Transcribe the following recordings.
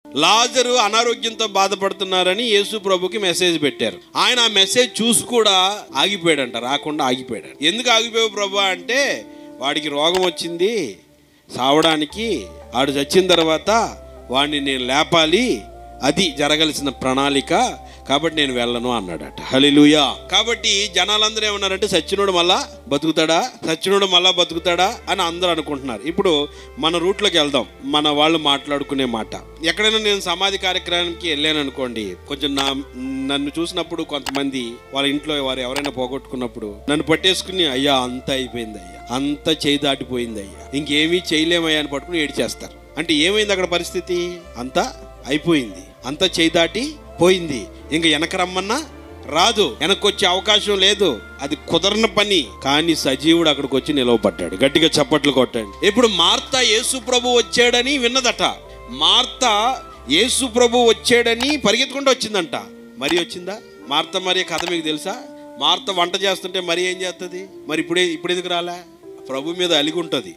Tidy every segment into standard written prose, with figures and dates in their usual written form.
లాజరు అనారోగ్యంతో బాధపడుతున్నారని యేసు ప్రభుకి మెసేజ్ పెట్టారు. ఆయన ఆ మెసేజ్ చూసి కూడా ఆగిపోయాడంట, రాకుండా ఆగిపోయాడు. ఎందుకు ఆగిపోయావు ప్రభు అంటే, వాడికి రోగం వచ్చింది, సావడానికి, వాడు చచ్చిన తర్వాత వాడిని నేను లేపాలి, అది జరగాల్సిన ప్రణాళిక, కాబట్టి నేను వెళ్ళను అన్నాడట. హల్లెలూయా. కాబట్టి జనాలందరూ ఏమన్నారంటే, సచ్చినోడు మళ్ళా బతుకుతాడా అని అందరూ అనుకుంటున్నారు. ఇప్పుడు మన రూట్లోకి వెళ్దాం. మన వాళ్ళు మాట్లాడుకునే మాట, ఎక్కడైనా నేను సమాధి కార్యక్రమానికి వెళ్ళాను అనుకోండి, కొంచెం నన్ను చూసినప్పుడు కొంతమంది వాళ్ళ ఇంట్లో వారు ఎవరైనా పోగొట్టుకున్నప్పుడు నన్ను పట్టేసుకుని, అయ్యా అంత అయిపోయింది అయ్యా, అంత చేయి దాటిపోయింది అయ్యా, ఇంకేమీ చేయలేమయ్యా అని పట్టుకుని ఏడ్చేస్తారు. అంటే ఏమైంది అక్కడ పరిస్థితి? అంతా అయిపోయింది, అంతా చేయి దాటి పోయింది, ఇంక వెనక రమ్మన్నా రాదు, వెనక్కొచ్చే అవకాశం లేదు, అది కుదరని పని. కానీ సజీవుడు అక్కడికి వచ్చి నిలవబడ్డాడు. గట్టిగా చప్పట్లు కొట్టండి. ఇప్పుడు మార్త యేసు ప్రభు వచ్చాడని విన్నదట. మార్త యేసు ప్రభు వచ్చాడని పరిగెత్తుకుంటూ వచ్చిందంట. మరి వచ్చిందా మార్త? మరి కథ మీకు తెలుసా? మార్త వంట చేస్తుంటే మరి ఏం చేస్తుంది? మరి ఇప్పుడు ఎందుకు రాలే? ప్రభు మీద అలిగి ఉంటుంది,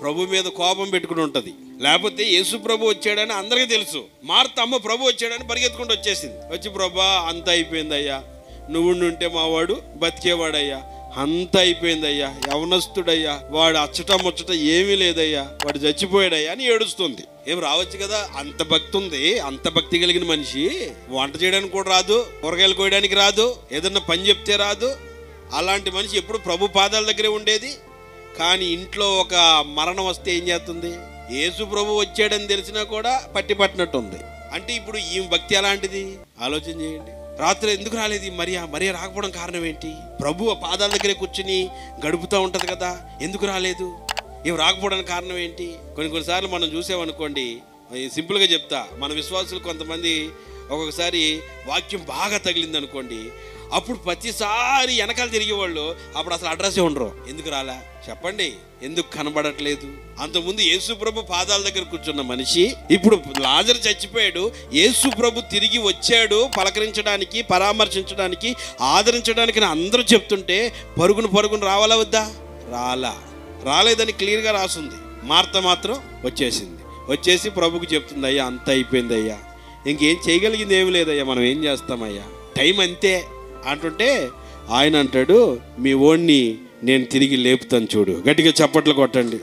ప్రభు మీద కోపం పెట్టుకుని ఉంటుంది. లేకపోతే యేసు ప్రభు వచ్చాడని అందరికీ తెలుసు. మార్త అమ్మ ప్రభు వచ్చాడని పరిగెత్తుకుంటూ వచ్చేసింది. వచ్చి, ప్రభా అంత అయిపోయిందయ్యా, నువ్వు ఉంటే మావాడు బతికేవాడయ్యా, అంత అయిపోయిందయ్యా, యవనస్తుడయ్యా, వాడు అచ్చట ముచ్చట ఏమీ లేదయ్యా, వాడు చచ్చిపోయాడయ్యా అని ఏడుస్తుంది. ఏం రావచ్చు కదా, అంత భక్తి ఉంది, అంత భక్తి కలిగిన మనిషి. వంట చేయడానికి కూడా రాదు, కూరగాయలు కోయడానికి రాదు, ఏదన్నా పని చెప్తే రాదు. అలాంటి మనిషి ఎప్పుడు ప్రభు పాదాల దగ్గరే ఉండేది. కానీ ఇంట్లో ఒక మరణం వస్తే ఏం చేస్తుంది? యేసు ప్రభు వచ్చాడని తెలిసినా కూడా పట్టినట్టు ఉంది. అంటే ఇప్పుడు ఈ భక్తి ఎలాంటిది ఆలోచన చేయండి. రాత్రి ఎందుకు రాలేదు మరియా రాకపోవడం కారణం ఏంటి? ప్రభు పాదాల దగ్గరే కూర్చుని గడుపుతూ ఉంటది కదా, ఎందుకు రాలేదు? ఏం రాకపోవడానికి కారణం ఏంటి? కొన్నిసార్లు మనం చూసామనుకోండి, సింపుల్గా చెప్తా, మన విశ్వాసులు కొంతమంది ఒక్కొక్కసారి వాక్యం బాగా తగిలింది అనుకోండి, అప్పుడు ప్రతిసారి వెనకాల తిరిగేవాళ్ళు, అప్పుడు అసలు అడ్రస్సే ఉండరు. ఎందుకు రాలా చెప్పండి, ఎందుకు కనబడట్లేదు? అంతకుముందు యేసు ప్రభు పాదాల దగ్గర కూర్చున్న మనిషి ఇప్పుడు లాజరు చచ్చిపోయాడు, యేసు ప్రభు తిరిగి వచ్చాడు పలకరించడానికి, పరామర్శించడానికి, ఆదరించడానికి అందరూ చెప్తుంటే పరుగును రావాలా వద్దా? రాలేదని క్లియర్గా రాసుంది. మార్త మాత్రం వచ్చేసి ప్రభుకు చెప్తుంది, అయ్యా అంత అయిపోయింది అయ్యా, ఇంకేం చేయగలిగింది ఏమి లేదయ్యా, మనం ఏం చేస్తామయ్యా, టైం అంతే అంటుంటే ఆయన అంటాడు, మీ ఓణ్ణి నేను తిరిగి లేపుతాను చూడు. గట్టిగా చప్పట్లు కొట్టండి.